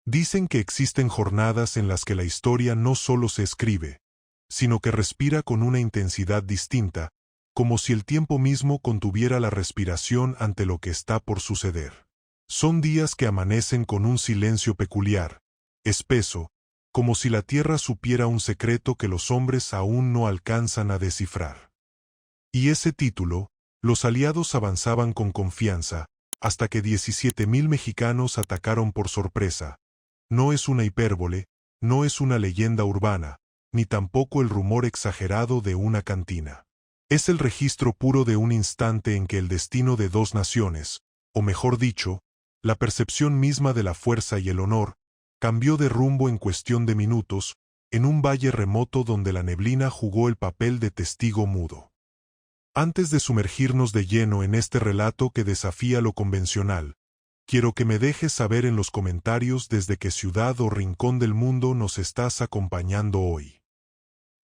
Dicen que existen jornadas en las que la historia no solo se escribe, sino que respira con una intensidad distinta, como si el tiempo mismo contuviera la respiración ante lo que está por suceder. Son días que amanecen con un silencio peculiar, espeso, como si la tierra supiera un secreto que los hombres aún no alcanzan a descifrar. Y ese título, los aliados avanzaban con confianza, hasta que 17,000 mexicanos atacaron por sorpresa. No es una hipérbole, no es una leyenda urbana, ni tampoco el rumor exagerado de una cantina. Es el registro puro de un instante en que el destino de dos naciones, o mejor dicho, la percepción misma de la fuerza y el honor, cambió de rumbo en cuestión de minutos, en un valle remoto donde la neblina jugó el papel de testigo mudo. Antes de sumergirnos de lleno en este relato que desafía lo convencional, quiero que me dejes saber en los comentarios desde qué ciudad o rincón del mundo nos estás acompañando hoy.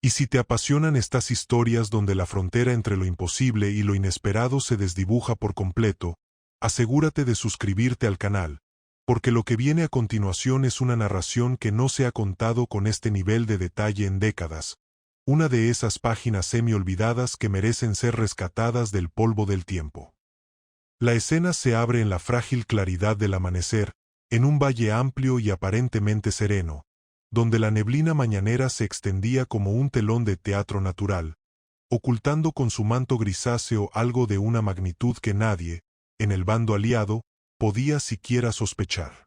Y si te apasionan estas historias donde la frontera entre lo imposible y lo inesperado se desdibuja por completo, asegúrate de suscribirte al canal, porque lo que viene a continuación es una narración que no se ha contado con este nivel de detalle en décadas, una de esas páginas semi-olvidadas que merecen ser rescatadas del polvo del tiempo. La escena se abre en la frágil claridad del amanecer, en un valle amplio y aparentemente sereno, donde la neblina mañanera se extendía como un telón de teatro natural, ocultando con su manto grisáceo algo de una magnitud que nadie, en el bando aliado, podía siquiera sospechar.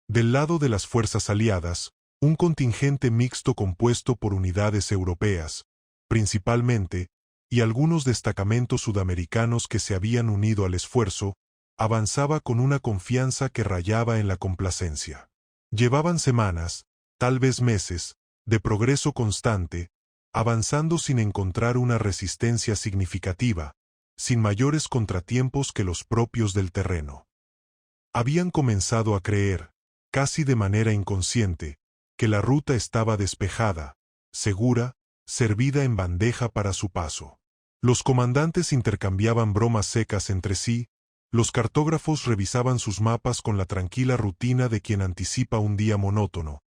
Del lado de las fuerzas aliadas, un contingente mixto compuesto por unidades europeas, principalmente, y algunos destacamentos sudamericanos que se habían unido al esfuerzo, avanzaba con una confianza que rayaba en la complacencia. Llevaban semanas, tal vez meses, de progreso constante, avanzando sin encontrar una resistencia significativa, sin mayores contratiempos que los propios del terreno. Habían comenzado a creer, casi de manera inconsciente, que la ruta estaba despejada, segura, servida en bandeja para su paso. Los comandantes intercambiaban bromas secas entre sí, los cartógrafos revisaban sus mapas con la tranquila rutina de quien anticipa un día monótono,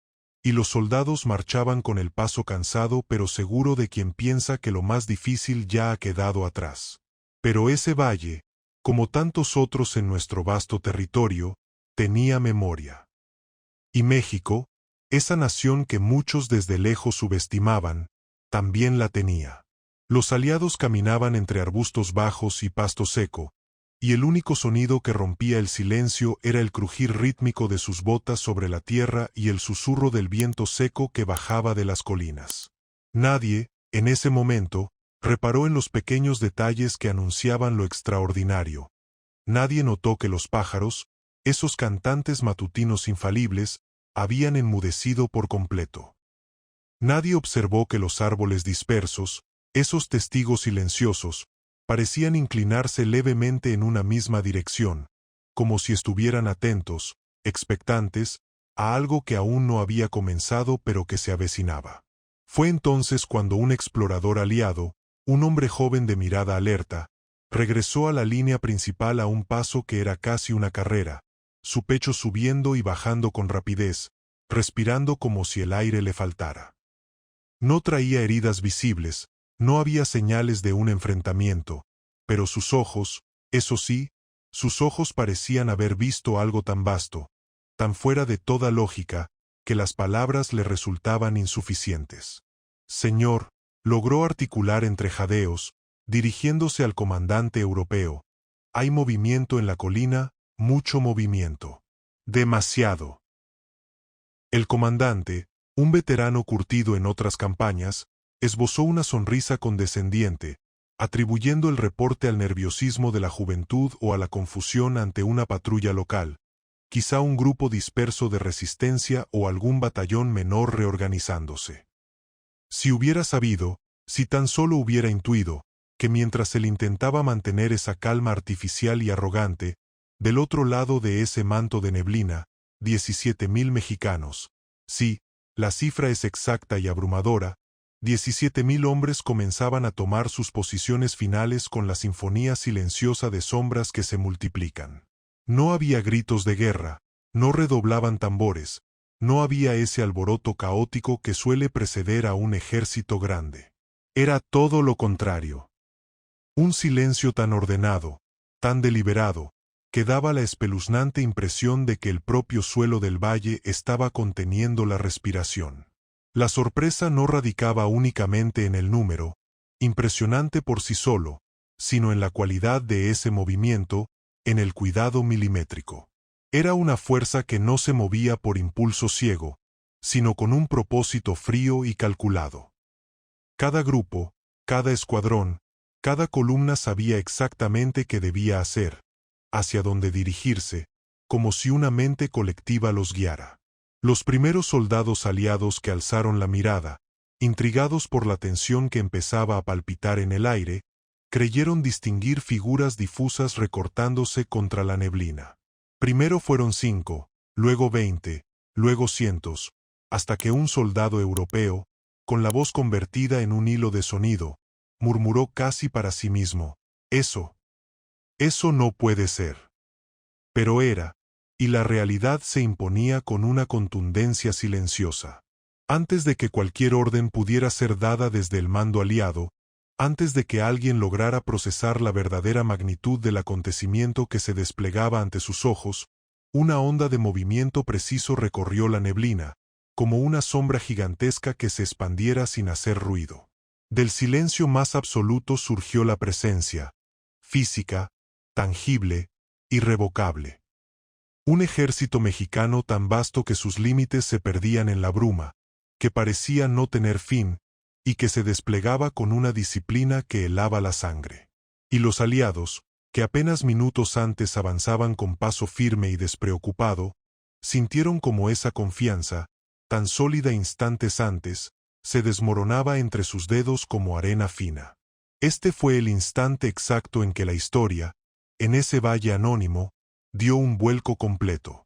y los soldados marchaban con el paso cansado pero seguro de quien piensa que lo más difícil ya ha quedado atrás. Pero ese valle, como tantos otros en nuestro vasto territorio, tenía memoria. Y México, esa nación que muchos desde lejos subestimaban, también la tenía. Los aliados caminaban entre arbustos bajos y pasto seco, y el único sonido que rompía el silencio era el crujir rítmico de sus botas sobre la tierra y el susurro del viento seco que bajaba de las colinas. Nadie, en ese momento, reparó en los pequeños detalles que anunciaban lo extraordinario. Nadie notó que los pájaros, esos cantantes matutinos infalibles, habían enmudecido por completo. Nadie observó que los árboles dispersos, esos testigos silenciosos, parecían inclinarse levemente en una misma dirección, como si estuvieran atentos, expectantes, a algo que aún no había comenzado pero que se avecinaba. Fue entonces cuando un explorador aliado, un hombre joven de mirada alerta, regresó a la línea principal a un paso que era casi una carrera, su pecho subiendo y bajando con rapidez, respirando como si el aire le faltara. No traía heridas visibles, no había señales de un enfrentamiento, pero sus ojos, eso sí, sus ojos parecían haber visto algo tan vasto, tan fuera de toda lógica, que las palabras le resultaban insuficientes. Señor, logró articular entre jadeos, dirigiéndose al comandante europeo. Hay movimiento en la colina, mucho movimiento. Demasiado. El comandante, un veterano curtido en otras campañas, esbozó una sonrisa condescendiente, atribuyendo el reporte al nerviosismo de la juventud o a la confusión ante una patrulla local, quizá un grupo disperso de resistencia o algún batallón menor reorganizándose. Si hubiera sabido, si tan solo hubiera intuido, que mientras él intentaba mantener esa calma artificial y arrogante, del otro lado de ese manto de neblina, 17,000 mexicanos, sí, la cifra es exacta y abrumadora, 17,000 hombres comenzaban a tomar sus posiciones finales con la sinfonía silenciosa de sombras que se multiplican. No había gritos de guerra, no redoblaban tambores, no había ese alboroto caótico que suele preceder a un ejército grande. Era todo lo contrario. Un silencio tan ordenado, tan deliberado, que daba la espeluznante impresión de que el propio suelo del valle estaba conteniendo la respiración. La sorpresa no radicaba únicamente en el número, impresionante por sí solo, sino en la cualidad de ese movimiento, en el cuidado milimétrico. Era una fuerza que no se movía por impulso ciego, sino con un propósito frío y calculado. Cada grupo, cada escuadrón, cada columna sabía exactamente qué debía hacer, hacia dónde dirigirse, como si una mente colectiva los guiara. Los primeros soldados aliados que alzaron la mirada, intrigados por la tensión que empezaba a palpitar en el aire, creyeron distinguir figuras difusas recortándose contra la neblina. Primero fueron 5, luego 20, luego cientos, hasta que un soldado europeo, con la voz convertida en un hilo de sonido, murmuró casi para sí mismo: Eso no puede ser. Pero era, y la realidad se imponía con una contundencia silenciosa. Antes de que cualquier orden pudiera ser dada desde el mando aliado, antes de que alguien lograra procesar la verdadera magnitud del acontecimiento que se desplegaba ante sus ojos, una onda de movimiento preciso recorrió la neblina, como una sombra gigantesca que se expandiera sin hacer ruido. Del silencio más absoluto surgió la presencia, física, tangible, irrevocable. Un ejército mexicano tan vasto que sus límites se perdían en la bruma, que parecía no tener fin, y que se desplegaba con una disciplina que helaba la sangre. Y los aliados, que apenas minutos antes avanzaban con paso firme y despreocupado, sintieron como esa confianza, tan sólida instantes antes, se desmoronaba entre sus dedos como arena fina. Este fue el instante exacto en que la historia, en ese valle anónimo, dio un vuelco completo.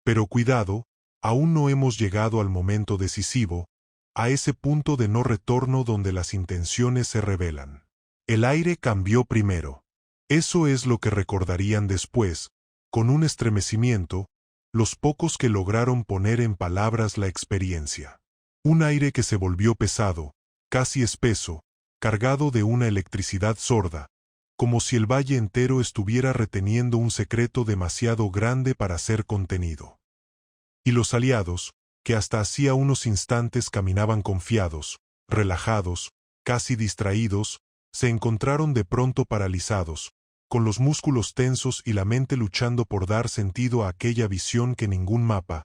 Pero cuidado, aún no hemos llegado al momento decisivo, a ese punto de no retorno donde las intenciones se revelan. El aire cambió primero. Eso es lo que recordarían después, con un estremecimiento, los pocos que lograron poner en palabras la experiencia. Un aire que se volvió pesado, casi espeso, cargado de una electricidad sorda, como si el valle entero estuviera reteniendo un secreto demasiado grande para ser contenido. Y los aliados, que hasta hacía unos instantes caminaban confiados, relajados, casi distraídos, se encontraron de pronto paralizados, con los músculos tensos y la mente luchando por dar sentido a aquella visión que ningún mapa,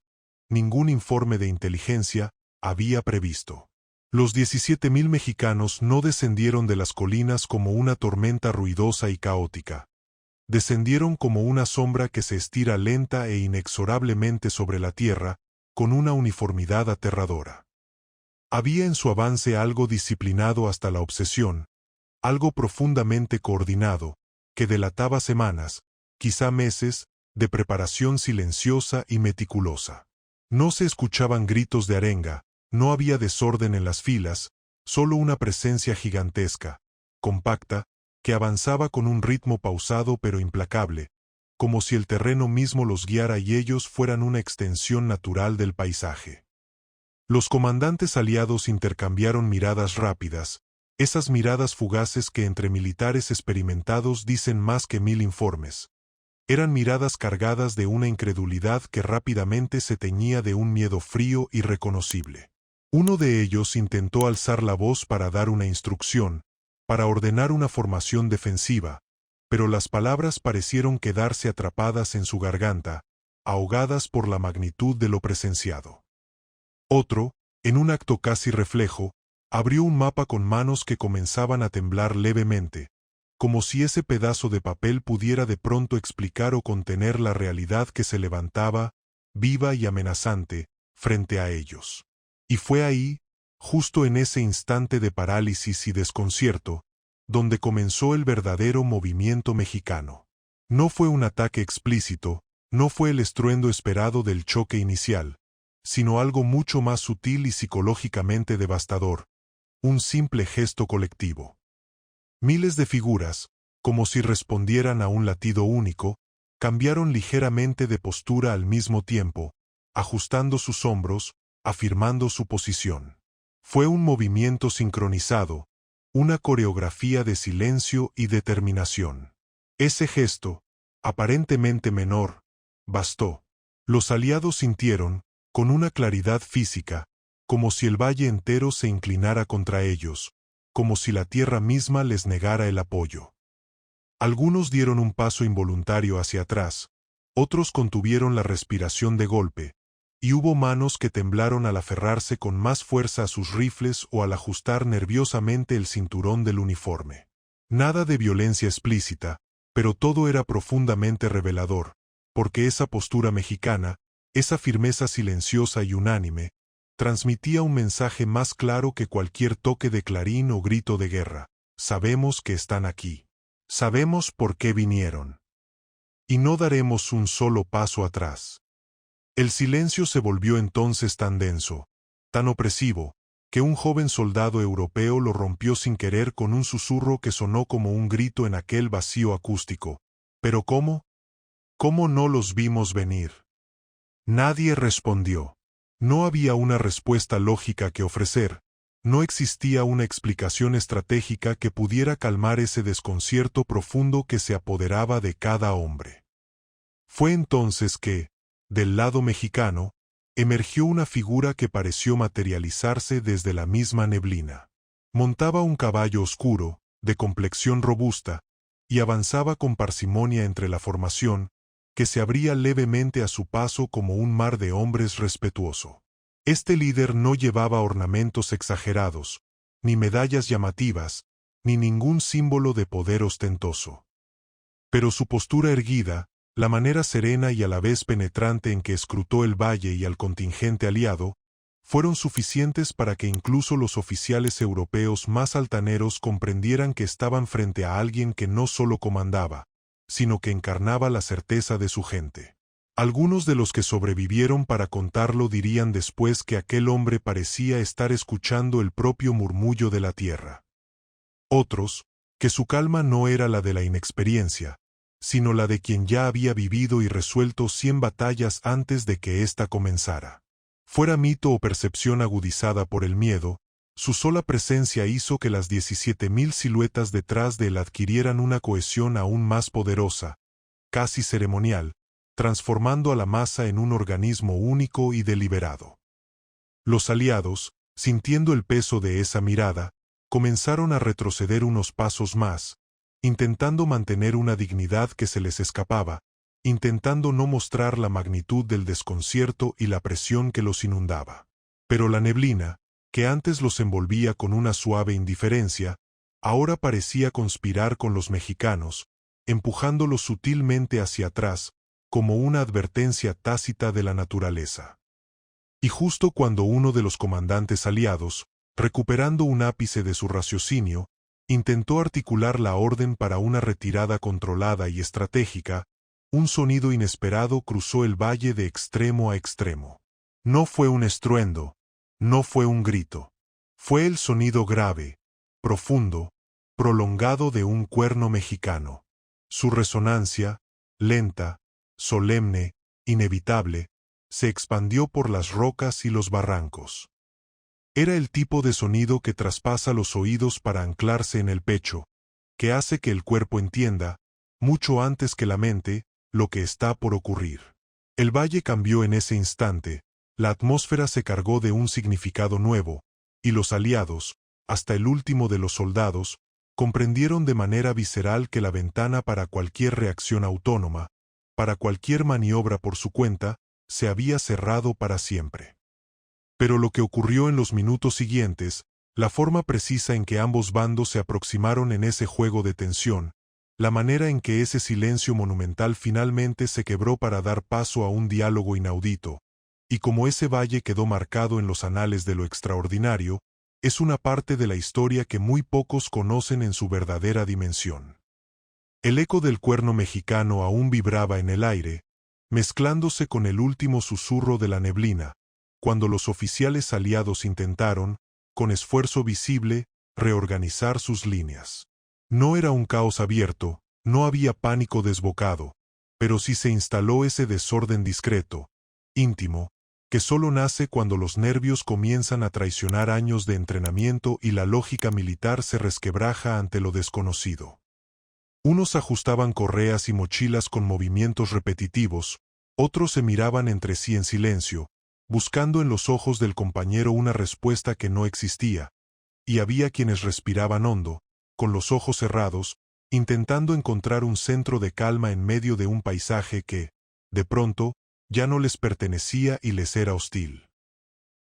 ningún informe de inteligencia, había previsto. Los 17,000 mexicanos no descendieron de las colinas como una tormenta ruidosa y caótica. Descendieron como una sombra que se estira lenta e inexorablemente sobre la tierra, con una uniformidad aterradora. Había en su avance algo disciplinado hasta la obsesión, algo profundamente coordinado, que delataba semanas, quizá meses, de preparación silenciosa y meticulosa. No se escuchaban gritos de arenga, no había desorden en las filas, solo una presencia gigantesca, compacta, que avanzaba con un ritmo pausado pero implacable, como si el terreno mismo los guiara y ellos fueran una extensión natural del paisaje. Los comandantes aliados intercambiaron miradas rápidas, esas miradas fugaces que entre militares experimentados dicen más que 1000 informes. Eran miradas cargadas de una incredulidad que rápidamente se teñía de un miedo frío y reconocible. Uno de ellos intentó alzar la voz para dar una instrucción, para ordenar una formación defensiva, pero las palabras parecieron quedarse atrapadas en su garganta, ahogadas por la magnitud de lo presenciado. Otro, en un acto casi reflejo, abrió un mapa con manos que comenzaban a temblar levemente, como si ese pedazo de papel pudiera de pronto explicar o contener la realidad que se levantaba, viva y amenazante, frente a ellos. Y fue ahí, justo en ese instante de parálisis y desconcierto, donde comenzó el verdadero movimiento mexicano. No fue un ataque explícito, no fue el estruendo esperado del choque inicial, sino algo mucho más sutil y psicológicamente devastador, un simple gesto colectivo. Miles de figuras, como si respondieran a un latido único, cambiaron ligeramente de postura al mismo tiempo, ajustando sus hombros, afirmando su posición. Fue un movimiento sincronizado, una coreografía de silencio y determinación. Ese gesto, aparentemente menor, bastó. Los aliados sintieron, con una claridad física, como si el valle entero se inclinara contra ellos, como si la tierra misma les negara el apoyo. Algunos dieron un paso involuntario hacia atrás, otros contuvieron la respiración de golpe, y hubo manos que temblaron al aferrarse con más fuerza a sus rifles o al ajustar nerviosamente el cinturón del uniforme. Nada de violencia explícita, pero todo era profundamente revelador, porque esa postura mexicana, esa firmeza silenciosa y unánime, transmitía un mensaje más claro que cualquier toque de clarín o grito de guerra. Sabemos que están aquí. Sabemos por qué vinieron. Y no daremos un solo paso atrás. El silencio se volvió entonces tan denso, tan opresivo, que un joven soldado europeo lo rompió sin querer con un susurro que sonó como un grito en aquel vacío acústico. ¿Pero cómo? ¿Cómo no los vimos venir? Nadie respondió. No había una respuesta lógica que ofrecer, no existía una explicación estratégica que pudiera calmar ese desconcierto profundo que se apoderaba de cada hombre. Fue entonces que, del lado mexicano, emergió una figura que pareció materializarse desde la misma neblina. Montaba un caballo oscuro, de complexión robusta, y avanzaba con parsimonia entre la formación, que se abría levemente a su paso como un mar de hombres respetuoso. Este líder no llevaba ornamentos exagerados, ni medallas llamativas, ni ningún símbolo de poder ostentoso. Pero su postura erguida, la manera serena y a la vez penetrante en que escrutó el valle y al contingente aliado, fueron suficientes para que incluso los oficiales europeos más altaneros comprendieran que estaban frente a alguien que no solo comandaba, sino que encarnaba la certeza de su gente. Algunos de los que sobrevivieron para contarlo dirían después que aquel hombre parecía estar escuchando el propio murmullo de la tierra. Otros, que su calma no era la de la inexperiencia, sino la de quien ya había vivido y resuelto 100 batallas antes de que ésta comenzara. Fuera mito o percepción agudizada por el miedo, su sola presencia hizo que las 17.000 siluetas detrás de él adquirieran una cohesión aún más poderosa, casi ceremonial, transformando a la masa en un organismo único y deliberado. Los aliados, sintiendo el peso de esa mirada, comenzaron a retroceder unos pasos más, intentando mantener una dignidad que se les escapaba, intentando no mostrar la magnitud del desconcierto y la presión que los inundaba. Pero la neblina, que antes los envolvía con una suave indiferencia, ahora parecía conspirar con los mexicanos, empujándolos sutilmente hacia atrás, como una advertencia tácita de la naturaleza. Y justo cuando uno de los comandantes aliados, recuperando un ápice de su raciocinio, intentó articular la orden para una retirada controlada y estratégica, un sonido inesperado cruzó el valle de extremo a extremo. No fue un estruendo, no fue un grito. Fue el sonido grave, profundo, prolongado de un cuerno mexicano. Su resonancia, lenta, solemne, inevitable, se expandió por las rocas y los barrancos. Era el tipo de sonido que traspasa los oídos para anclarse en el pecho, que hace que el cuerpo entienda, mucho antes que la mente, lo que está por ocurrir. El valle cambió en ese instante, la atmósfera se cargó de un significado nuevo, y los aliados, hasta el último de los soldados, comprendieron de manera visceral que la ventana para cualquier reacción autónoma, para cualquier maniobra por su cuenta, se había cerrado para siempre. Pero lo que ocurrió en los minutos siguientes, la forma precisa en que ambos bandos se aproximaron en ese juego de tensión, la manera en que ese silencio monumental finalmente se quebró para dar paso a un diálogo inaudito, y como ese valle quedó marcado en los anales de lo extraordinario, es una parte de la historia que muy pocos conocen en su verdadera dimensión. El eco del cuerno mexicano aún vibraba en el aire, mezclándose con el último susurro de la neblina, cuando los oficiales aliados intentaron, con esfuerzo visible, reorganizar sus líneas. No era un caos abierto, no había pánico desbocado, pero si se instaló ese desorden discreto, íntimo, que solo nace cuando los nervios comienzan a traicionar años de entrenamiento y la lógica militar se resquebraja ante lo desconocido. Unos ajustaban correas y mochilas con movimientos repetitivos, otros se miraban entre sí en silencio, buscando en los ojos del compañero una respuesta que no existía, y había quienes respiraban hondo, con los ojos cerrados, intentando encontrar un centro de calma en medio de un paisaje que, de pronto, ya no les pertenecía y les era hostil.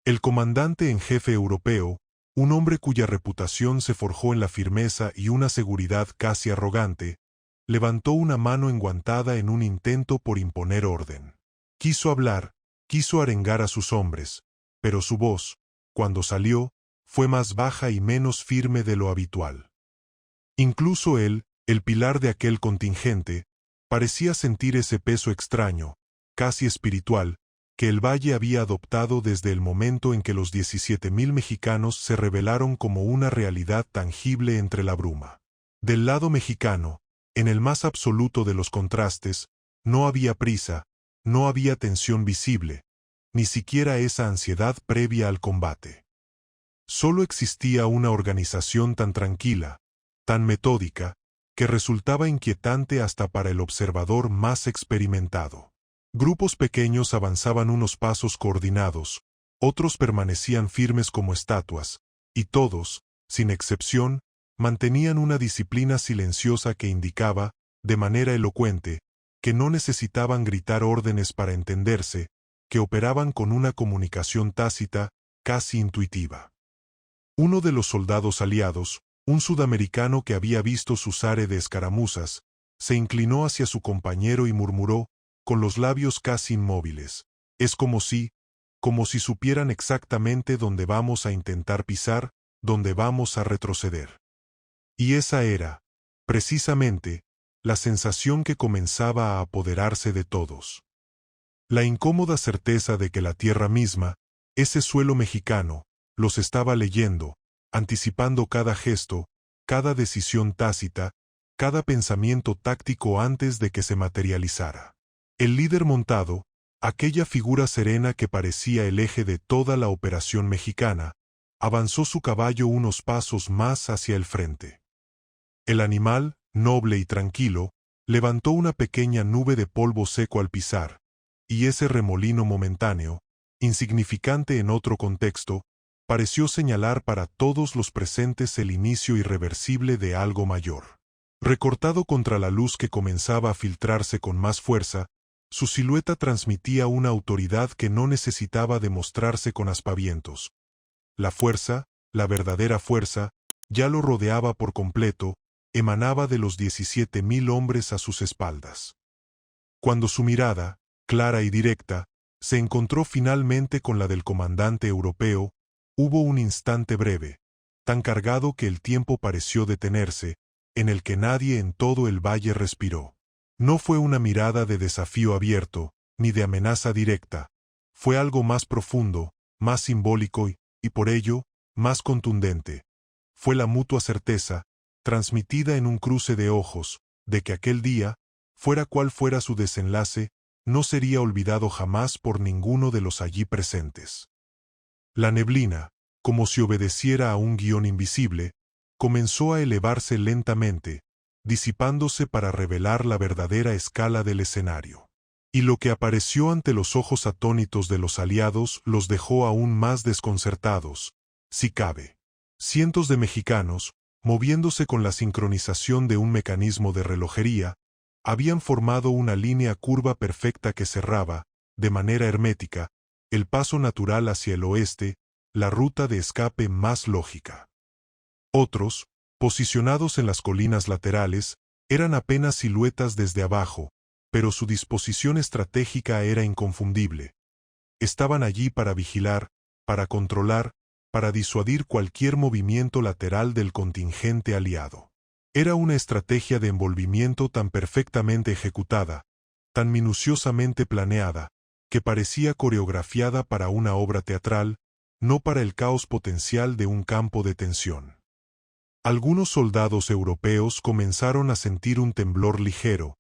El comandante en jefe europeo, un hombre cuya reputación se forjó en la firmeza y una seguridad casi arrogante, levantó una mano enguantada en un intento por imponer orden. Quiso hablar, quiso arengar a sus hombres, pero su voz, cuando salió, fue más baja y menos firme de lo habitual. Incluso él, el pilar de aquel contingente, parecía sentir ese peso extraño, casi espiritual, que el Valle había adoptado desde el momento en que los 17,000 mexicanos se revelaron como una realidad tangible entre la bruma. Del lado mexicano, en el más absoluto de los contrastes, no había prisa, no había tensión visible, ni siquiera esa ansiedad previa al combate. Solo existía una organización tan tranquila, tan metódica, que resultaba inquietante hasta para el observador más experimentado. Grupos pequeños avanzaban unos pasos coordinados, otros permanecían firmes como estatuas, y todos, sin excepción, mantenían una disciplina silenciosa que indicaba, de manera elocuente, que no necesitaban gritar órdenes para entenderse, que operaban con una comunicación tácita, casi intuitiva. Uno de los soldados aliados, un sudamericano que había visto sus áreas de escaramuzas, se inclinó hacia su compañero y murmuró, con los labios casi inmóviles, es como si supieran exactamente dónde vamos a intentar pisar, dónde vamos a retroceder. Y esa era, precisamente, la sensación que comenzaba a apoderarse de todos. La incómoda certeza de que la tierra misma, ese suelo mexicano, los estaba leyendo, anticipando cada gesto, cada decisión tácita, cada pensamiento táctico antes de que se materializara. El líder montado, aquella figura serena que parecía el eje de toda la operación mexicana, avanzó su caballo unos pasos más hacia el frente. El animal, noble y tranquilo, levantó una pequeña nube de polvo seco al pisar, y ese remolino momentáneo, insignificante en otro contexto, pareció señalar para todos los presentes el inicio irreversible de algo mayor. Recortado contra la luz que comenzaba a filtrarse con más fuerza, su silueta transmitía una autoridad que no necesitaba demostrarse con aspavientos. La fuerza, la verdadera fuerza, ya lo rodeaba por completo, emanaba de los 17,000 hombres a sus espaldas. Cuando su mirada, clara y directa, se encontró finalmente con la del comandante europeo, hubo un instante breve, tan cargado que el tiempo pareció detenerse, en el que nadie en todo el valle respiró. No fue una mirada de desafío abierto, ni de amenaza directa, fue algo más profundo, más simbólico y por ello, más contundente. Fue la mutua certeza, transmitida en un cruce de ojos, de que aquel día, fuera cual fuera su desenlace, no sería olvidado jamás por ninguno de los allí presentes. La neblina, como si obedeciera a un guión invisible, comenzó a elevarse lentamente, disipándose para revelar la verdadera escala del escenario. Y lo que apareció ante los ojos atónitos de los aliados los dejó aún más desconcertados, si cabe. Cientos de mexicanos, moviéndose con la sincronización de un mecanismo de relojería, habían formado una línea curva perfecta que cerraba, de manera hermética, el paso natural hacia el oeste, la ruta de escape más lógica. Otros, posicionados en las colinas laterales, eran apenas siluetas desde abajo, pero su disposición estratégica era inconfundible. Estaban allí para vigilar, para controlar, para disuadir cualquier movimiento lateral del contingente aliado. Era una estrategia de envolvimiento tan perfectamente ejecutada, tan minuciosamente planeada, que parecía coreografiada para una obra teatral, no para el caos potencial de un campo de tensión. Algunos soldados europeos comenzaron a sentir un temblor ligero,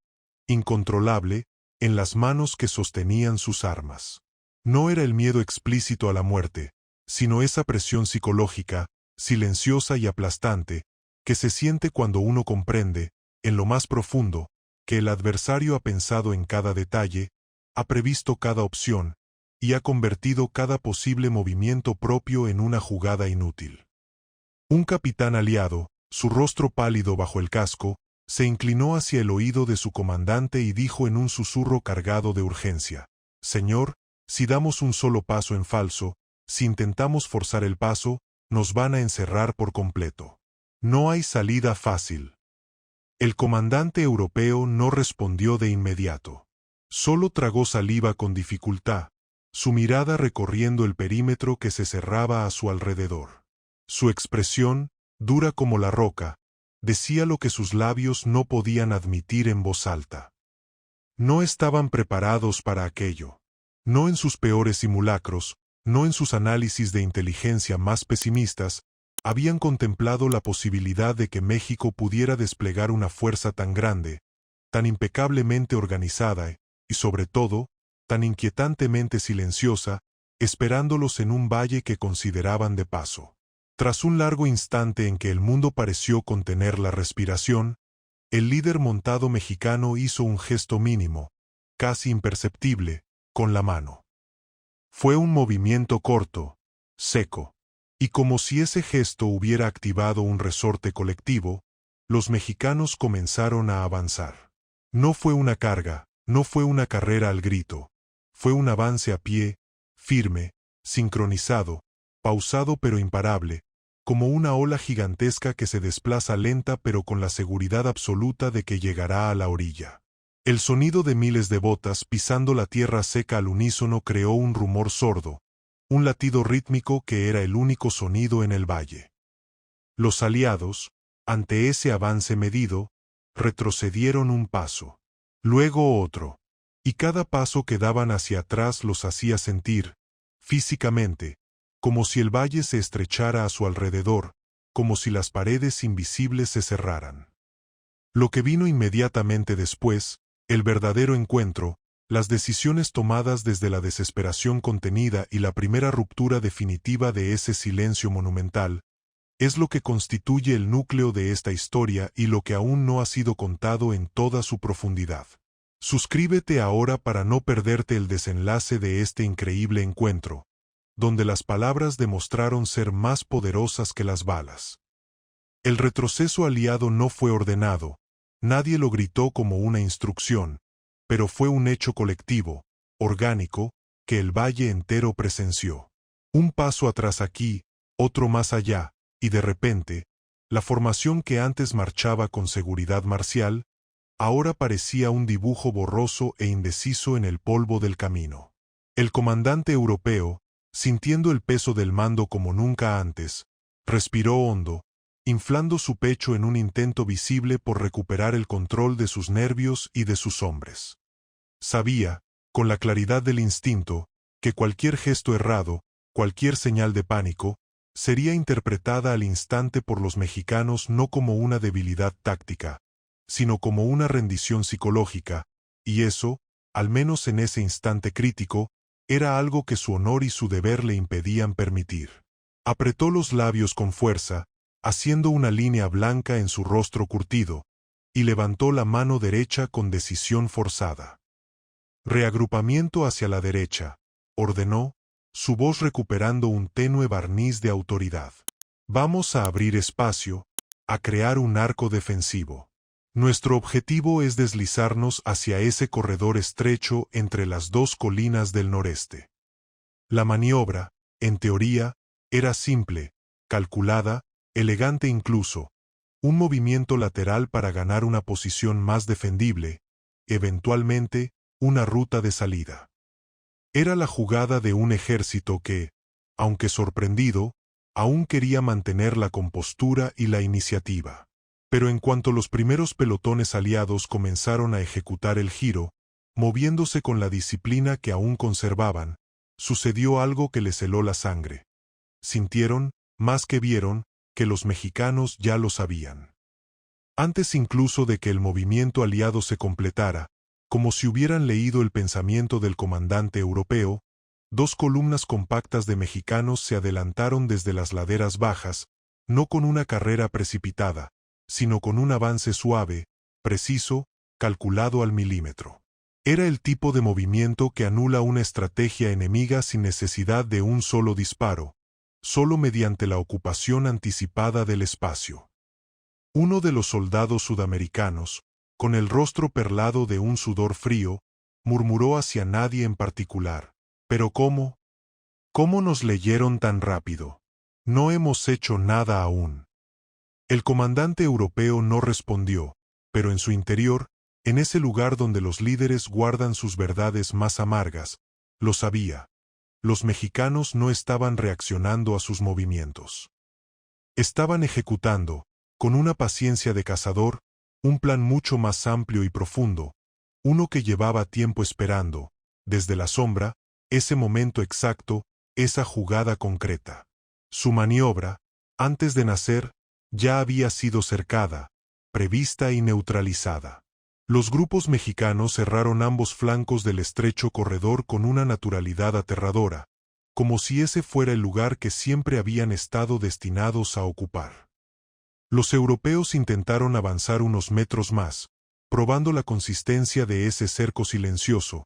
incontrolable, en las manos que sostenían sus armas. No era el miedo explícito a la muerte, sino esa presión psicológica, silenciosa y aplastante, que se siente cuando uno comprende, en lo más profundo, que el adversario ha pensado en cada detalle, ha previsto cada opción, y ha convertido cada posible movimiento propio en una jugada inútil. Un capitán aliado, su rostro pálido bajo el casco, se inclinó hacia el oído de su comandante y dijo en un susurro cargado de urgencia: «Señor, si damos un solo paso en falso, si intentamos forzar el paso, nos van a encerrar por completo. No hay salida fácil». El comandante europeo no respondió de inmediato. Solo tragó saliva con dificultad, su mirada recorriendo el perímetro que se cerraba a su alrededor. Su expresión, dura como la roca, decía lo que sus labios no podían admitir en voz alta. No estaban preparados para aquello. No en sus peores simulacros, no en sus análisis de inteligencia más pesimistas, habían contemplado la posibilidad de que México pudiera desplegar una fuerza tan grande, tan impecablemente organizada y, sobre todo, tan inquietantemente silenciosa, esperándolos en un valle que consideraban de paso. Tras un largo instante en que el mundo pareció contener la respiración, el líder montado mexicano hizo un gesto mínimo, casi imperceptible, con la mano. Fue un movimiento corto, seco, y como si ese gesto hubiera activado un resorte colectivo, los mexicanos comenzaron a avanzar. No fue una carga, no fue una carrera al grito, fue un avance a pie, firme, sincronizado, pausado pero imparable, como una ola gigantesca que se desplaza lenta pero con la seguridad absoluta de que llegará a la orilla. El sonido de miles de botas pisando la tierra seca al unísono creó un rumor sordo, un latido rítmico que era el único sonido en el valle. Los aliados, ante ese avance medido, retrocedieron un paso, luego otro, y cada paso que daban hacia atrás los hacía sentir, físicamente, como si el valle se estrechara a su alrededor, como si las paredes invisibles se cerraran. Lo que vino inmediatamente después, el verdadero encuentro, las decisiones tomadas desde la desesperación contenida y la primera ruptura definitiva de ese silencio monumental, es lo que constituye el núcleo de esta historia y lo que aún no ha sido contado en toda su profundidad. Suscríbete ahora para no perderte el desenlace de este increíble encuentro, donde las palabras demostraron ser más poderosas que las balas. El retroceso aliado no fue ordenado, nadie lo gritó como una instrucción, pero fue un hecho colectivo, orgánico, que el valle entero presenció. Un paso atrás aquí, otro más allá, y de repente, la formación que antes marchaba con seguridad marcial, ahora parecía un dibujo borroso e indeciso en el polvo del camino. El comandante europeo, sintiendo el peso del mando como nunca antes, respiró hondo, inflando su pecho en un intento visible por recuperar el control de sus nervios y de sus hombres. Sabía, con la claridad del instinto, que cualquier gesto errado, cualquier señal de pánico, sería interpretada al instante por los mexicanos no como una debilidad táctica, sino como una rendición psicológica, y eso, al menos en ese instante crítico, era algo que su honor y su deber le impedían permitir. Apretó los labios con fuerza, haciendo una línea blanca en su rostro curtido, y levantó la mano derecha con decisión forzada. Reagrupamiento hacia la derecha, ordenó, su voz recuperando un tenue barniz de autoridad. Vamos a abrir espacio, a crear un arco defensivo. Nuestro objetivo es deslizarnos hacia ese corredor estrecho entre las dos colinas del noreste. La maniobra, en teoría, era simple, calculada, elegante incluso, un movimiento lateral para ganar una posición más defendible, eventualmente, una ruta de salida. Era la jugada de un ejército que, aunque sorprendido, aún quería mantener la compostura y la iniciativa. Pero en cuanto los primeros pelotones aliados comenzaron a ejecutar el giro, moviéndose con la disciplina que aún conservaban, sucedió algo que les heló la sangre. Sintieron, más que vieron, que los mexicanos ya lo sabían. Antes incluso de que el movimiento aliado se completara, Como si hubieran leído el pensamiento del comandante europeo, 2 columnas compactas de mexicanos se adelantaron desde las laderas bajas, no con una carrera precipitada, sino con un avance suave, preciso, calculado al milímetro. Era el tipo de movimiento que anula una estrategia enemiga sin necesidad de un solo disparo, solo mediante la ocupación anticipada del espacio. Uno de los soldados sudamericanos, con el rostro perlado de un sudor frío, murmuró hacia nadie en particular: «¿Pero cómo? ¿Cómo nos leyeron tan rápido? No hemos hecho nada aún». El comandante europeo no respondió, pero en su interior, en ese lugar donde los líderes guardan sus verdades más amargas, lo sabía. Los mexicanos no estaban reaccionando a sus movimientos. Estaban ejecutando, con una paciencia de cazador, un plan mucho más amplio y profundo, uno que llevaba tiempo esperando, desde la sombra, ese momento exacto, esa jugada concreta. Su maniobra, antes de nacer, ya había sido cercada, prevista y neutralizada. Los grupos mexicanos cerraron ambos flancos del estrecho corredor con una naturalidad aterradora, como si ese fuera el lugar que siempre habían estado destinados a ocupar. Los europeos intentaron avanzar unos metros más, probando la consistencia de ese cerco silencioso,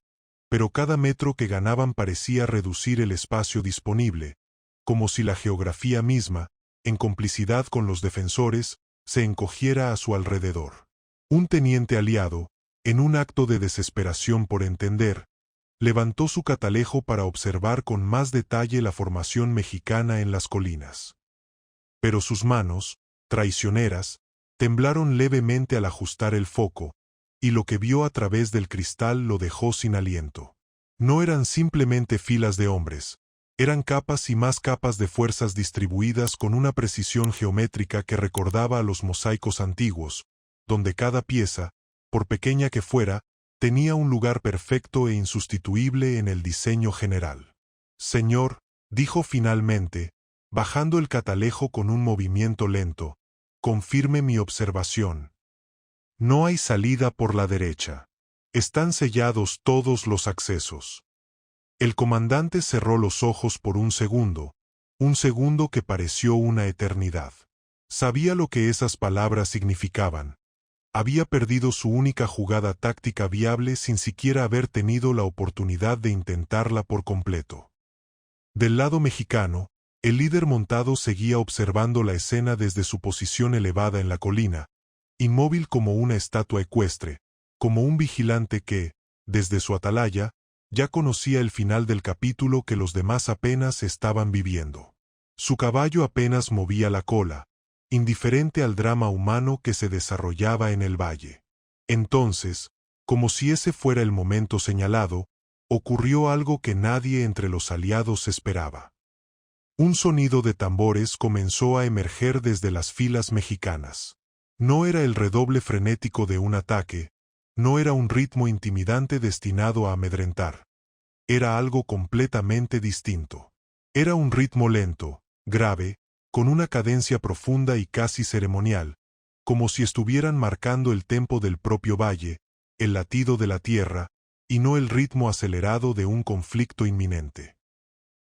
pero cada metro que ganaban parecía reducir el espacio disponible, como si la geografía misma, en complicidad con los defensores, se encogiera a su alrededor. Un teniente aliado, en un acto de desesperación por entender, levantó su catalejo para observar con más detalle la formación mexicana en las colinas. Pero sus manos, traicioneras, temblaron levemente al ajustar el foco, y lo que vio a través del cristal lo dejó sin aliento. No eran simplemente filas de hombres, eran capas y más capas de fuerzas distribuidas con una precisión geométrica que recordaba a los mosaicos antiguos, donde cada pieza, por pequeña que fuera, tenía un lugar perfecto e insustituible en el diseño general. «Señor», dijo finalmente, bajando el catalejo con un movimiento lento, «confirme mi observación. No hay salida por la derecha. Están sellados todos los accesos». El comandante cerró los ojos por un segundo que pareció una eternidad. Sabía lo que esas palabras significaban. Había perdido su única jugada táctica viable sin siquiera haber tenido la oportunidad de intentarla por completo. Del lado mexicano, el líder montado seguía observando la escena desde su posición elevada en la colina, inmóvil como una estatua ecuestre, como un vigilante que, desde su atalaya, ya conocía el final del capítulo que los demás apenas estaban viviendo. Su caballo apenas movía la cola, indiferente al drama humano que se desarrollaba en el valle. Entonces, como si ese fuera el momento señalado, ocurrió algo que nadie entre los aliados esperaba. Un sonido de tambores comenzó a emerger desde las filas mexicanas. No era el redoble frenético de un ataque, no era un ritmo intimidante destinado a amedrentar. Era algo completamente distinto. Era un ritmo lento, grave, con una cadencia profunda y casi ceremonial, como si estuvieran marcando el tempo del propio valle, el latido de la tierra, y no el ritmo acelerado de un conflicto inminente.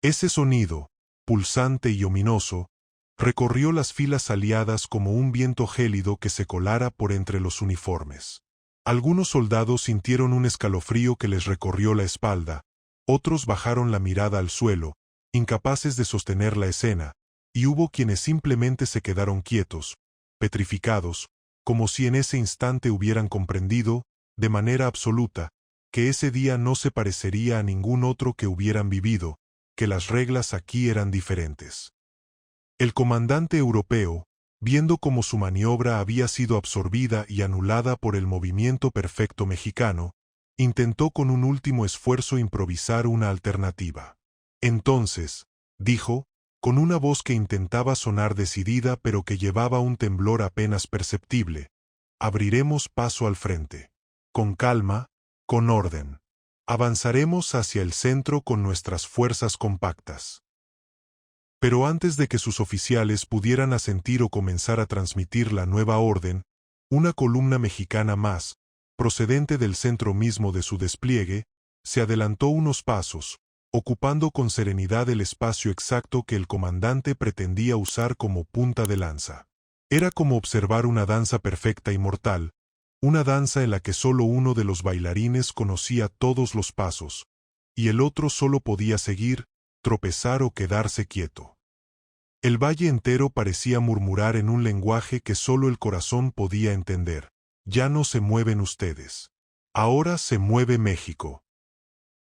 Ese sonido, pulsante y ominoso, recorrió las filas aliadas como un viento gélido que se colara por entre los uniformes. Algunos soldados sintieron un escalofrío que les recorrió la espalda, otros bajaron la mirada al suelo, incapaces de sostener la escena, y hubo quienes simplemente se quedaron quietos, petrificados, como si en ese instante hubieran comprendido, de manera absoluta, que ese día no se parecería a ningún otro que hubieran vivido, que las reglas aquí eran diferentes. El comandante europeo, viendo cómo su maniobra había sido absorbida y anulada por el movimiento perfecto mexicano, intentó con un último esfuerzo improvisar una alternativa. Entonces, dijo, con una voz que intentaba sonar decidida pero que llevaba un temblor apenas perceptible, abriremos paso al frente. Con calma, con orden. Avanzaremos hacia el centro con nuestras fuerzas compactas. Pero antes de que sus oficiales pudieran asentir o comenzar a transmitir la nueva orden, una columna mexicana más, procedente del centro mismo de su despliegue, se adelantó unos pasos, ocupando con serenidad el espacio exacto que el comandante pretendía usar como punta de lanza. Era como observar una danza perfecta y mortal, una danza en la que solo uno de los bailarines conocía todos los pasos, y el otro solo podía seguir, tropezar o quedarse quieto. El valle entero parecía murmurar en un lenguaje que solo el corazón podía entender. Ya no se mueven ustedes. Ahora se mueve México.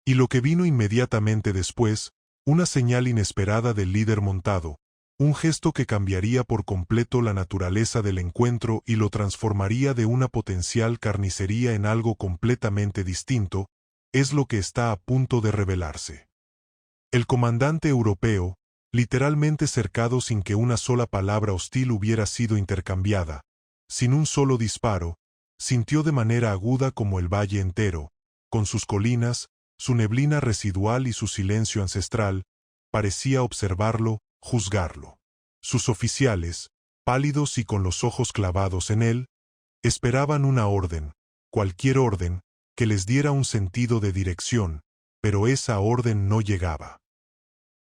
Y lo que vino inmediatamente después, una señal inesperada del líder montado, un gesto que cambiaría por completo la naturaleza del encuentro y lo transformaría de una potencial carnicería en algo completamente distinto, es lo que está a punto de revelarse. El comandante europeo, literalmente cercado sin que una sola palabra hostil hubiera sido intercambiada, sin un solo disparo, sintió de manera aguda como el valle entero, con sus colinas, su neblina residual y su silencio ancestral, parecía observarlo, juzgarlo. Sus oficiales, pálidos y con los ojos clavados en él, esperaban una orden, cualquier orden, que les diera un sentido de dirección, pero esa orden no llegaba.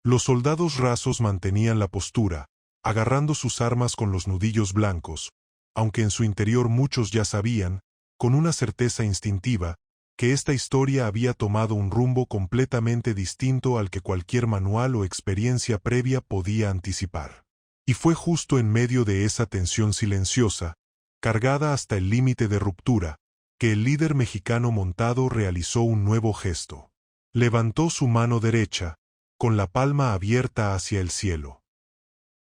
Los soldados rasos mantenían la postura, agarrando sus armas con los nudillos blancos, aunque en su interior muchos ya sabían, con una certeza instintiva, que esta historia había tomado un rumbo completamente distinto al que cualquier manual o experiencia previa podía anticipar. Y fue justo en medio de esa tensión silenciosa, cargada hasta el límite de ruptura, que el líder mexicano montado realizó un nuevo gesto. Levantó su mano derecha, con la palma abierta hacia el cielo.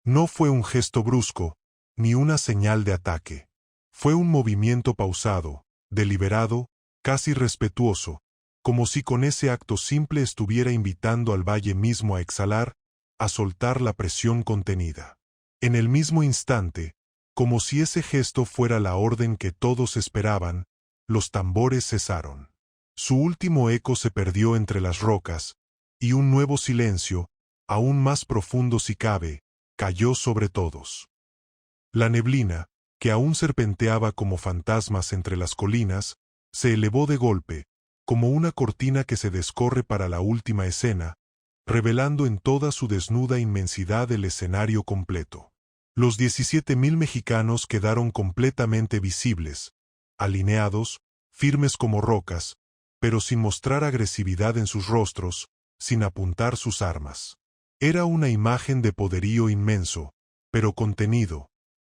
No fue un gesto brusco, ni una señal de ataque. Fue un movimiento pausado, deliberado, casi respetuoso, como si con ese acto simple estuviera invitando al valle mismo a exhalar, a soltar la presión contenida. En el mismo instante, como si ese gesto fuera la orden que todos esperaban, los tambores cesaron. Su último eco se perdió entre las rocas, y un nuevo silencio, aún más profundo si cabe, cayó sobre todos. La neblina, que aún serpenteaba como fantasmas entre las colinas, se elevó de golpe, como una cortina que se descorre para la última escena, revelando en toda su desnuda inmensidad el escenario completo. Los 17,000 mexicanos quedaron completamente visibles, alineados, firmes como rocas, pero sin mostrar agresividad en sus rostros, sin apuntar sus armas. Era una imagen de poderío inmenso, pero contenido,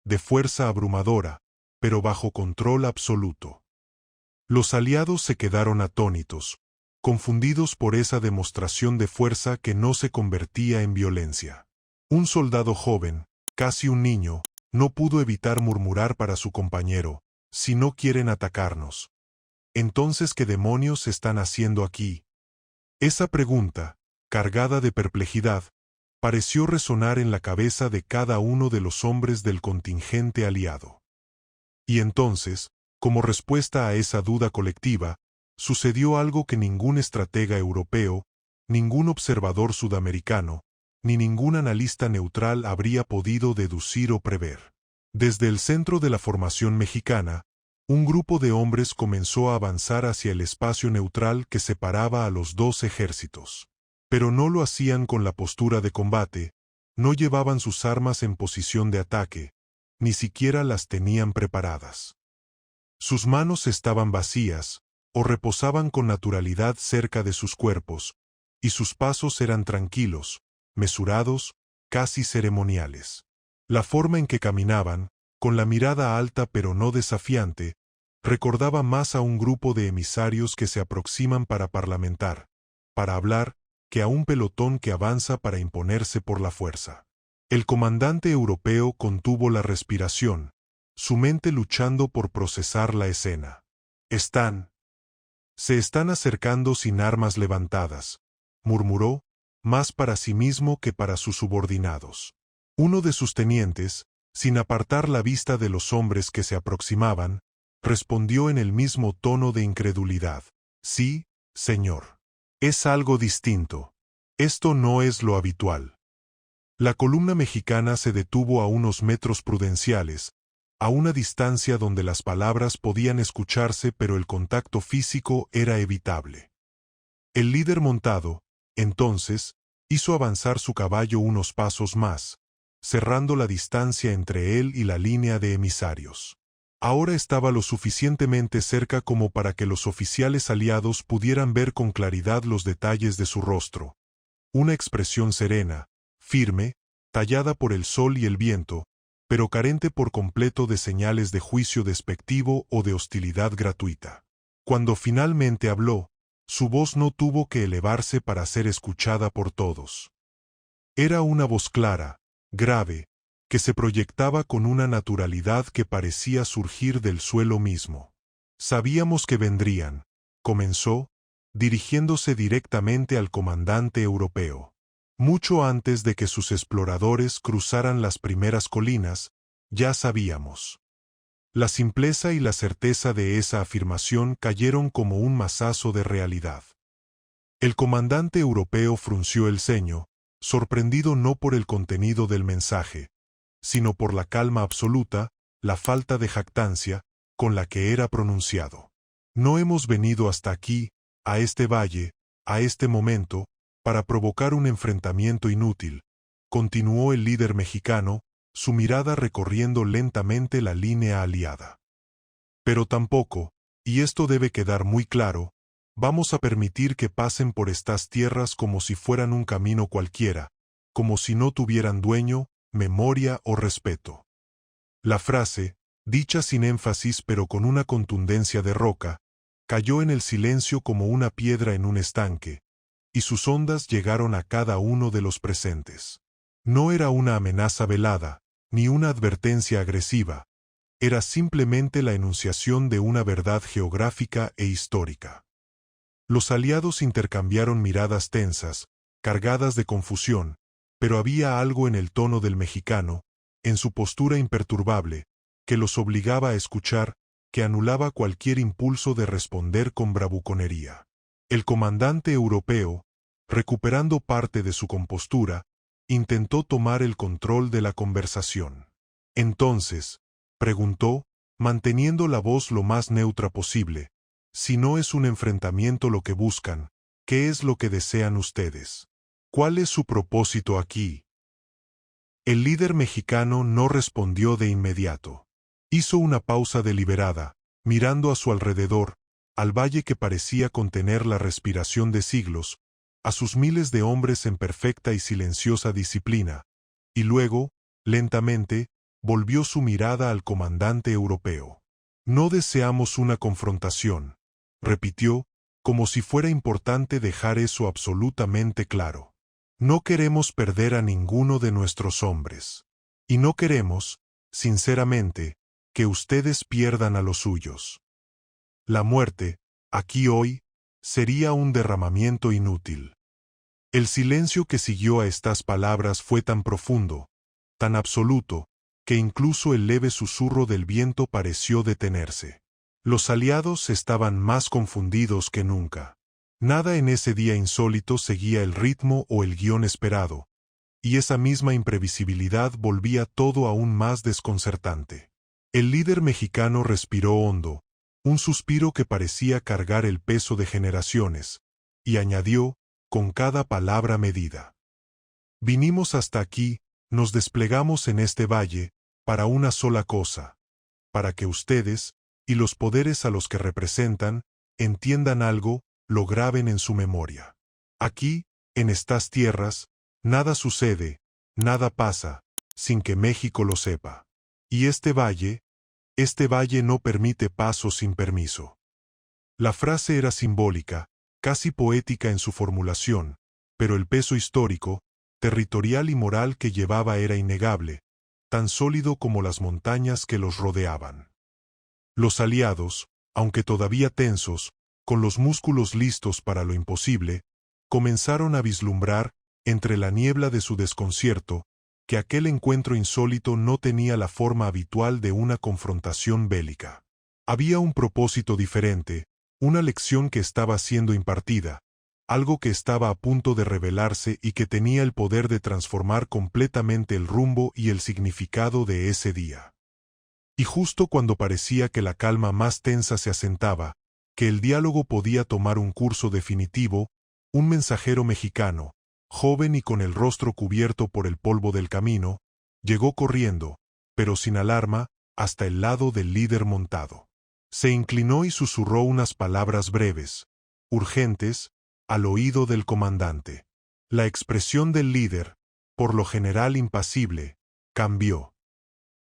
de fuerza abrumadora, pero bajo control absoluto. Los aliados se quedaron atónitos, confundidos por esa demostración de fuerza que no se convertía en violencia. Un soldado joven, casi un niño, no pudo evitar murmurar para su compañero: «Si no quieren atacarnos, entonces ¿qué demonios están haciendo aquí?». Esa pregunta, cargada de perplejidad, pareció resonar en la cabeza de cada uno de los hombres del contingente aliado. Y entonces, como respuesta a esa duda colectiva, sucedió algo que ningún estratega europeo, ningún observador sudamericano, ni ningún analista neutral habría podido deducir o prever. Desde el centro de la formación mexicana, un grupo de hombres comenzó a avanzar hacia el espacio neutral que separaba a los dos ejércitos. Pero no lo hacían con la postura de combate, no llevaban sus armas en posición de ataque, ni siquiera las tenían preparadas. Sus manos estaban vacías, o reposaban con naturalidad cerca de sus cuerpos, y sus pasos eran tranquilos, mesurados, casi ceremoniales. La forma en que caminaban, con la mirada alta pero no desafiante, recordaba más a un grupo de emisarios que se aproximan para parlamentar, para hablar, que a un pelotón que avanza para imponerse por la fuerza. El comandante europeo contuvo la respiración, su mente luchando por procesar la escena. Se están acercando sin armas levantadas, murmuró, más para sí mismo que para sus subordinados. Uno de sus tenientes, sin apartar la vista de los hombres que se aproximaban, respondió en el mismo tono de incredulidad: «Sí, señor. Es algo distinto. Esto no es lo habitual». La columna mexicana se detuvo a unos metros prudenciales, a una distancia donde las palabras podían escucharse pero el contacto físico era evitable. El líder montado, entonces, hizo avanzar su caballo unos pasos más, cerrando la distancia entre él y la línea de emisarios. Ahora estaba lo suficientemente cerca como para que los oficiales aliados pudieran ver con claridad los detalles de su rostro. Una expresión serena, firme, tallada por el sol y el viento, pero carente por completo de señales de juicio despectivo o de hostilidad gratuita. Cuando finalmente habló, su voz no tuvo que elevarse para ser escuchada por todos. Era una voz clara, grave, que se proyectaba con una naturalidad que parecía surgir del suelo mismo. Sabíamos que vendrían, comenzó, dirigiéndose directamente al comandante europeo. Mucho antes de que sus exploradores cruzaran las primeras colinas, ya sabíamos. La simpleza y la certeza de esa afirmación cayeron como un mazazo de realidad. El comandante europeo frunció el ceño, sorprendido no por el contenido del mensaje, sino por la calma absoluta, la falta de jactancia, con la que era pronunciado. No hemos venido hasta aquí, a este valle, a este momento, para provocar un enfrentamiento inútil, continuó el líder mexicano, su mirada recorriendo lentamente la línea aliada. Pero tampoco, y esto debe quedar muy claro, vamos a permitir que pasen por estas tierras como si fueran un camino cualquiera, como si no tuvieran dueño, memoria o respeto. La frase, dicha sin énfasis pero con una contundencia de roca, cayó en el silencio como una piedra en un estanque, y sus ondas llegaron a cada uno de los presentes. No era una amenaza velada, ni una advertencia agresiva, era simplemente la enunciación de una verdad geográfica e histórica. Los aliados intercambiaron miradas tensas, cargadas de confusión, pero había algo en el tono del mexicano, en su postura imperturbable, que los obligaba a escuchar, que anulaba cualquier impulso de responder con bravuconería. El comandante europeo, recuperando parte de su compostura, intentó tomar el control de la conversación. Entonces, preguntó, manteniendo la voz lo más neutra posible, si no es un enfrentamiento lo que buscan, ¿qué es lo que desean ustedes? ¿Cuál es su propósito aquí? El líder mexicano no respondió de inmediato. Hizo una pausa deliberada, mirando a su alrededor, al valle que parecía contener la respiración de siglos, a sus miles de hombres en perfecta y silenciosa disciplina, y luego, lentamente, volvió su mirada al comandante europeo. No deseamos una confrontación, repitió, como si fuera importante dejar eso absolutamente claro. No queremos perder a ninguno de nuestros hombres. Y no queremos, sinceramente, que ustedes pierdan a los suyos. La muerte, aquí hoy, sería un derramamiento inútil. El silencio que siguió a estas palabras fue tan profundo, tan absoluto, que incluso el leve susurro del viento pareció detenerse. Los aliados estaban más confundidos que nunca. Nada en ese día insólito seguía el ritmo o el guión esperado, y esa misma imprevisibilidad volvía todo aún más desconcertante. El líder mexicano respiró hondo, un suspiro que parecía cargar el peso de generaciones, y añadió, con cada palabra medida. Vinimos hasta aquí, nos desplegamos en este valle, para una sola cosa, para que ustedes, y los poderes a los que representan, entiendan algo, lo graben en su memoria. Aquí, en estas tierras, nada sucede, nada pasa, sin que México lo sepa. Y este valle no permite paso sin permiso. La frase era simbólica, casi poética en su formulación, pero el peso histórico, territorial y moral que llevaba era innegable, tan sólido como las montañas que los rodeaban. Los aliados, aunque todavía tensos, con los músculos listos para lo imposible, comenzaron a vislumbrar, entre la niebla de su desconcierto, que aquel encuentro insólito no tenía la forma habitual de una confrontación bélica. Había un propósito diferente, una lección que estaba siendo impartida, algo que estaba a punto de revelarse y que tenía el poder de transformar completamente el rumbo y el significado de ese día. Y justo cuando parecía que la calma más tensa se asentaba, que el diálogo podía tomar un curso definitivo, un mensajero mexicano, joven y con el rostro cubierto por el polvo del camino, llegó corriendo, pero sin alarma, hasta el lado del líder montado. Se inclinó y susurró unas palabras breves, urgentes, al oído del comandante. La expresión del líder, por lo general impasible, cambió.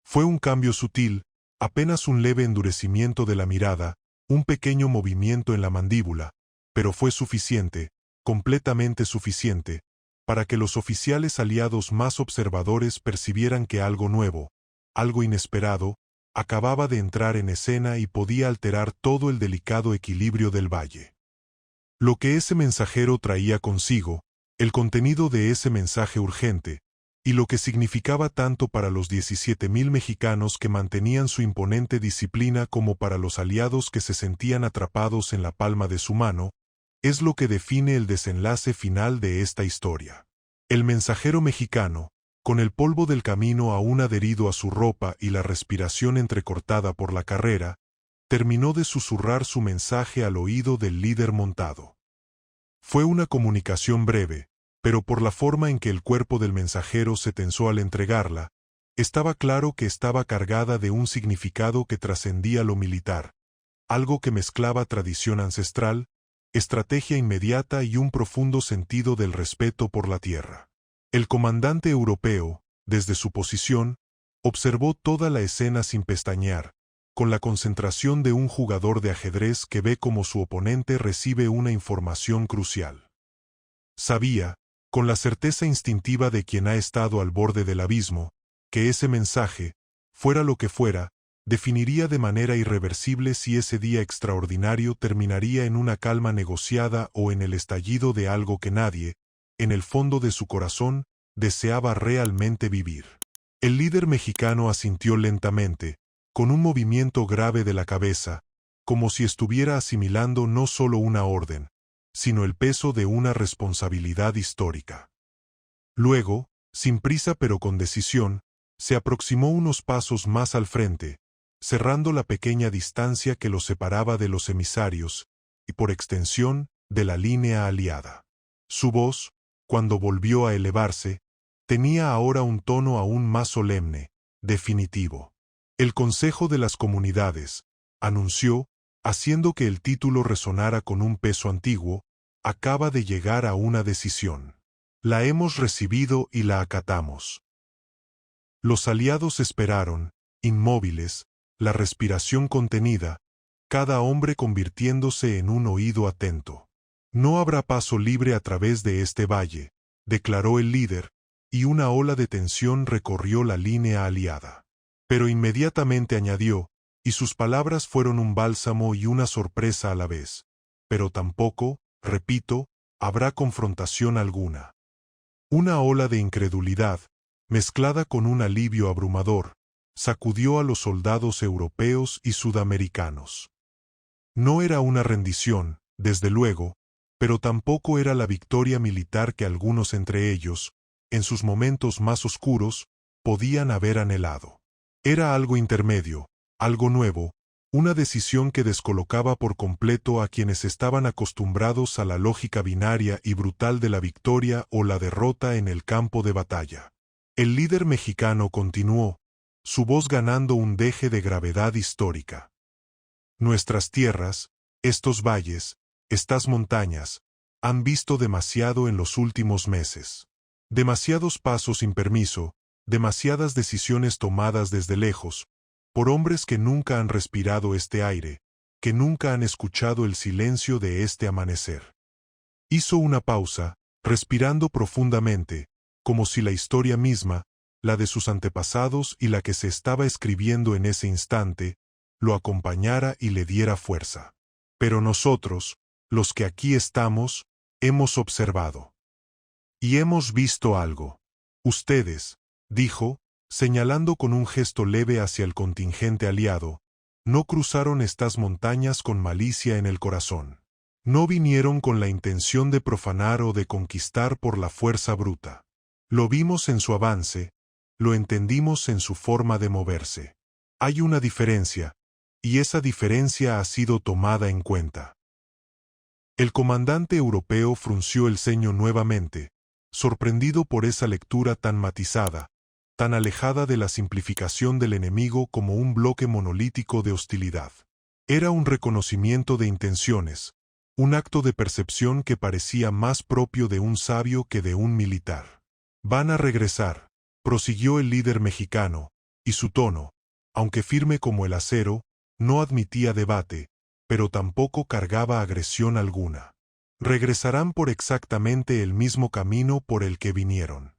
Fue un cambio sutil, apenas un leve endurecimiento de la mirada, un pequeño movimiento en la mandíbula, pero fue suficiente, completamente suficiente, para que los oficiales aliados más observadores percibieran que algo nuevo, algo inesperado, acababa de entrar en escena y podía alterar todo el delicado equilibrio del valle. Lo que ese mensajero traía consigo, el contenido de ese mensaje urgente, y lo que significaba tanto para los 17,000 mexicanos que mantenían su imponente disciplina como para los aliados que se sentían atrapados en la palma de su mano, es lo que define el desenlace final de esta historia. El mensajero mexicano, con el polvo del camino aún adherido a su ropa y la respiración entrecortada por la carrera, terminó de susurrar su mensaje al oído del líder montado. Fue una comunicación breve, pero por la forma en que el cuerpo del mensajero se tensó al entregarla, estaba claro que estaba cargada de un significado que trascendía lo militar, algo que mezclaba tradición ancestral, estrategia inmediata y un profundo sentido del respeto por la tierra. El comandante europeo, desde su posición, observó toda la escena sin pestañear, con la concentración de un jugador de ajedrez que ve cómo su oponente recibe una información crucial. Sabía, con la certeza instintiva de quien ha estado al borde del abismo, que ese mensaje, fuera lo que fuera, definiría de manera irreversible si ese día extraordinario terminaría en una calma negociada o en el estallido de algo que nadie, en el fondo de su corazón, deseaba realmente vivir. El líder mexicano asintió lentamente, con un movimiento grave de la cabeza, como si estuviera asimilando no solo una orden, sino el peso de una responsabilidad histórica. Luego, sin prisa pero con decisión, se aproximó unos pasos más al frente, cerrando la pequeña distancia que los separaba de los emisarios, y por extensión, de la línea aliada. Su voz, cuando volvió a elevarse, tenía ahora un tono aún más solemne, definitivo. El Consejo de las Comunidades, anunció, haciendo que el título resonara con un peso antiguo, acaba de llegar a una decisión. La hemos recibido y la acatamos. Los aliados esperaron, inmóviles, la respiración contenida, cada hombre convirtiéndose en un oído atento. No habrá paso libre a través de este valle, declaró el líder, y una ola de tensión recorrió la línea aliada. Pero inmediatamente añadió, y sus palabras fueron un bálsamo y una sorpresa a la vez. Pero tampoco, repito, habrá confrontación alguna. Una ola de incredulidad, mezclada con un alivio abrumador, sacudió a los soldados europeos y sudamericanos. No era una rendición, desde luego, pero tampoco era la victoria militar que algunos entre ellos, en sus momentos más oscuros, podían haber anhelado. Era algo intermedio, algo nuevo, una decisión que descolocaba por completo a quienes estaban acostumbrados a la lógica binaria y brutal de la victoria o la derrota en el campo de batalla. El líder mexicano continuó, su voz ganando un deje de gravedad histórica. Nuestras tierras, estos valles, estas montañas, han visto demasiado en los últimos meses. Demasiados pasos sin permiso, demasiadas decisiones tomadas desde lejos, por hombres que nunca han respirado este aire, que nunca han escuchado el silencio de este amanecer. Hizo una pausa, respirando profundamente, como si la historia misma, la de sus antepasados y la que se estaba escribiendo en ese instante, lo acompañara y le diera fuerza. Pero nosotros, los que aquí estamos, hemos observado. Y hemos visto algo. Ustedes, dijo, señalando con un gesto leve hacia el contingente aliado, no cruzaron estas montañas con malicia en el corazón. No vinieron con la intención de profanar o de conquistar por la fuerza bruta. Lo vimos en su avance, lo entendimos en su forma de moverse. Hay una diferencia, y esa diferencia ha sido tomada en cuenta. El comandante europeo frunció el ceño nuevamente, sorprendido por esa lectura tan matizada, tan alejada de la simplificación del enemigo como un bloque monolítico de hostilidad. Era un reconocimiento de intenciones, un acto de percepción que parecía más propio de un sabio que de un militar. Van a regresar, prosiguió el líder mexicano, y su tono, aunque firme como el acero, no admitía debate, pero tampoco cargaba agresión alguna. Regresarán por exactamente el mismo camino por el que vinieron.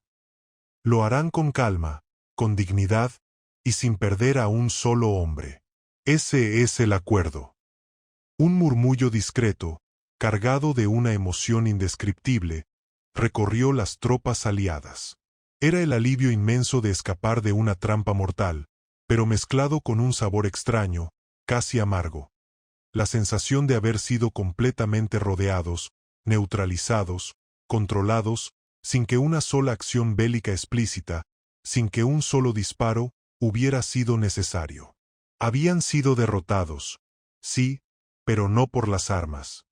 Lo harán con calma, con dignidad, y sin perder a un solo hombre. Ese es el acuerdo. Un murmullo discreto, cargado de una emoción indescriptible, recorrió las tropas aliadas. Era el alivio inmenso de escapar de una trampa mortal, pero mezclado con un sabor extraño, casi amargo. La sensación de haber sido completamente rodeados, neutralizados, controlados, sin que una sola acción bélica explícita, sin que un solo disparo, hubiera sido necesario. Habían sido derrotados, sí, pero no por las armas.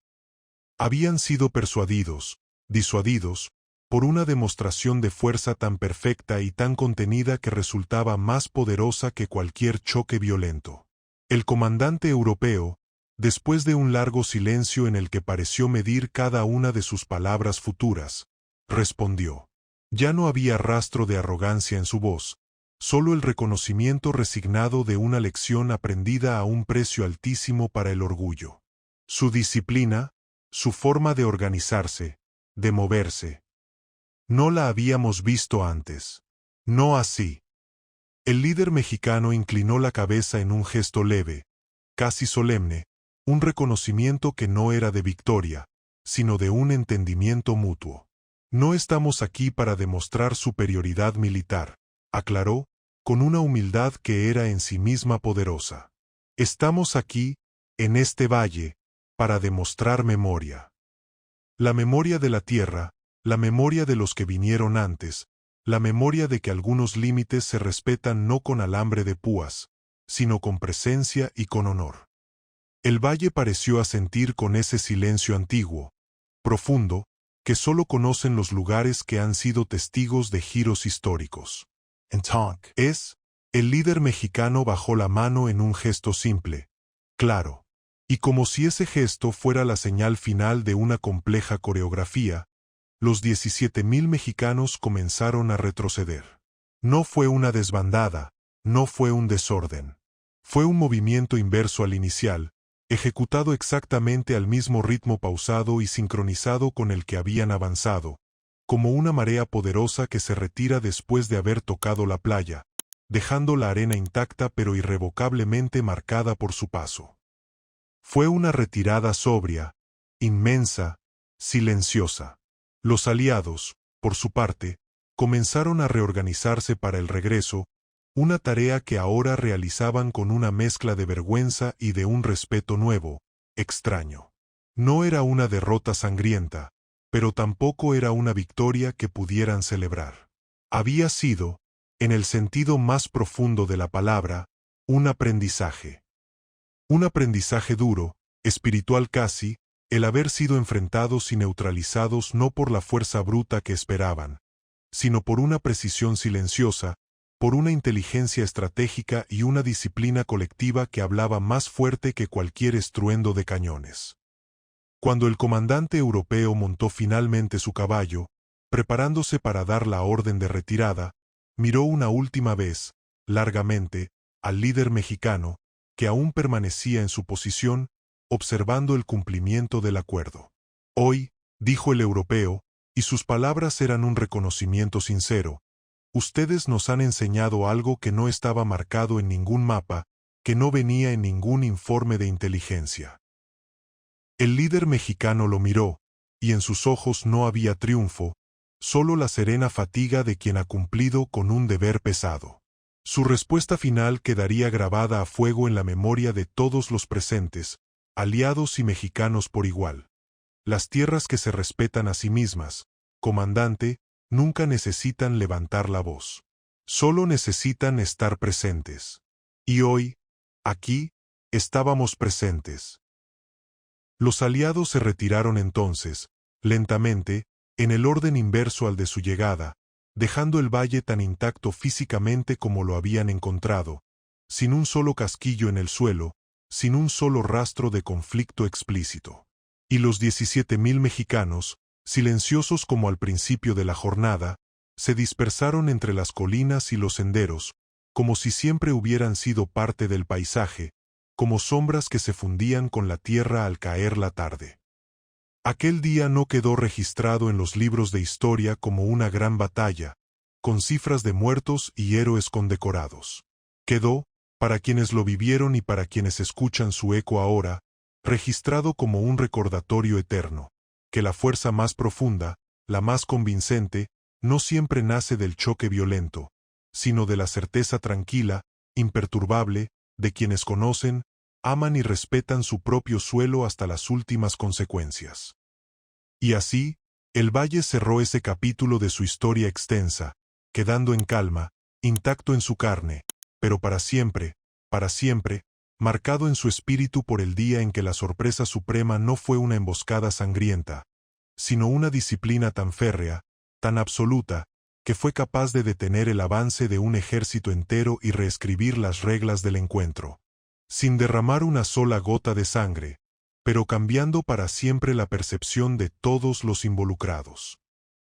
Habían sido persuadidos, disuadidos, por una demostración de fuerza tan perfecta y tan contenida que resultaba más poderosa que cualquier choque violento. El comandante europeo, después de un largo silencio en el que pareció medir cada una de sus palabras futuras, respondió. Ya no había rastro de arrogancia en su voz, solo el reconocimiento resignado de una lección aprendida a un precio altísimo para el orgullo. Su disciplina, su forma de organizarse, de moverse. No la habíamos visto antes. No así. El líder mexicano inclinó la cabeza en un gesto leve, casi solemne, un reconocimiento que no era de victoria, sino de un entendimiento mutuo. No estamos aquí para demostrar superioridad militar, aclaró, con una humildad que era en sí misma poderosa. Estamos aquí, en este valle, para demostrar memoria. La memoria de la tierra, la memoria de los que vinieron antes, la memoria de que algunos límites se respetan no con alambre de púas, sino con presencia y con honor. El valle pareció asentir con ese silencio antiguo, profundo, que solo conocen los lugares que han sido testigos de giros históricos. El líder mexicano bajó la mano en un gesto simple, claro, y como si ese gesto fuera la señal final de una compleja coreografía, los 17,000 mexicanos comenzaron a retroceder. No fue una desbandada, no fue un desorden. Fue un movimiento inverso al inicial, ejecutado exactamente al mismo ritmo pausado y sincronizado con el que habían avanzado, como una marea poderosa que se retira después de haber tocado la playa, dejando la arena intacta pero irrevocablemente marcada por su paso. Fue una retirada sobria, inmensa, silenciosa. Los aliados, por su parte, comenzaron a reorganizarse para el regreso, una tarea que ahora realizaban con una mezcla de vergüenza y de un respeto nuevo, extraño. No era una derrota sangrienta, pero tampoco era una victoria que pudieran celebrar. Había sido, en el sentido más profundo de la palabra, un aprendizaje. Un aprendizaje duro, espiritual casi, el haber sido enfrentados y neutralizados no por la fuerza bruta que esperaban, sino por una precisión silenciosa, por una inteligencia estratégica y una disciplina colectiva que hablaba más fuerte que cualquier estruendo de cañones. Cuando el comandante europeo montó finalmente su caballo, preparándose para dar la orden de retirada, miró una última vez, largamente, al líder mexicano, que aún permanecía en su posición, observando el cumplimiento del acuerdo. Hoy, dijo el europeo, y sus palabras eran un reconocimiento sincero, ustedes nos han enseñado algo que no estaba marcado en ningún mapa, que no venía en ningún informe de inteligencia. El líder mexicano lo miró, y en sus ojos no había triunfo, solo la serena fatiga de quien ha cumplido con un deber pesado. Su respuesta final quedaría grabada a fuego en la memoria de todos los presentes, aliados y mexicanos por igual. Las tierras que se respetan a sí mismas, comandante, nunca necesitan levantar la voz. Solo necesitan estar presentes. Y hoy, aquí, estábamos presentes. Los aliados se retiraron entonces, lentamente, en el orden inverso al de su llegada, dejando el valle tan intacto físicamente como lo habían encontrado, sin un solo casquillo en el suelo, sin un solo rastro de conflicto explícito. Y los 17,000 mexicanos, silenciosos como al principio de la jornada, se dispersaron entre las colinas y los senderos, como si siempre hubieran sido parte del paisaje, como sombras que se fundían con la tierra al caer la tarde. Aquel día no quedó registrado en los libros de historia como una gran batalla, con cifras de muertos y héroes condecorados. Quedó, para quienes lo vivieron y para quienes escuchan su eco ahora, registrado como un recordatorio eterno, que la fuerza más profunda, la más convincente, no siempre nace del choque violento, sino de la certeza tranquila, imperturbable, de quienes conocen, aman y respetan su propio suelo hasta las últimas consecuencias. Y así, el valle cerró ese capítulo de su historia extensa, quedando en calma, intacto en su carne, pero para siempre, marcado en su espíritu por el día en que la sorpresa suprema no fue una emboscada sangrienta, sino una disciplina tan férrea, tan absoluta, que fue capaz de detener el avance de un ejército entero y reescribir las reglas del encuentro, sin derramar una sola gota de sangre, pero cambiando para siempre la percepción de todos los involucrados.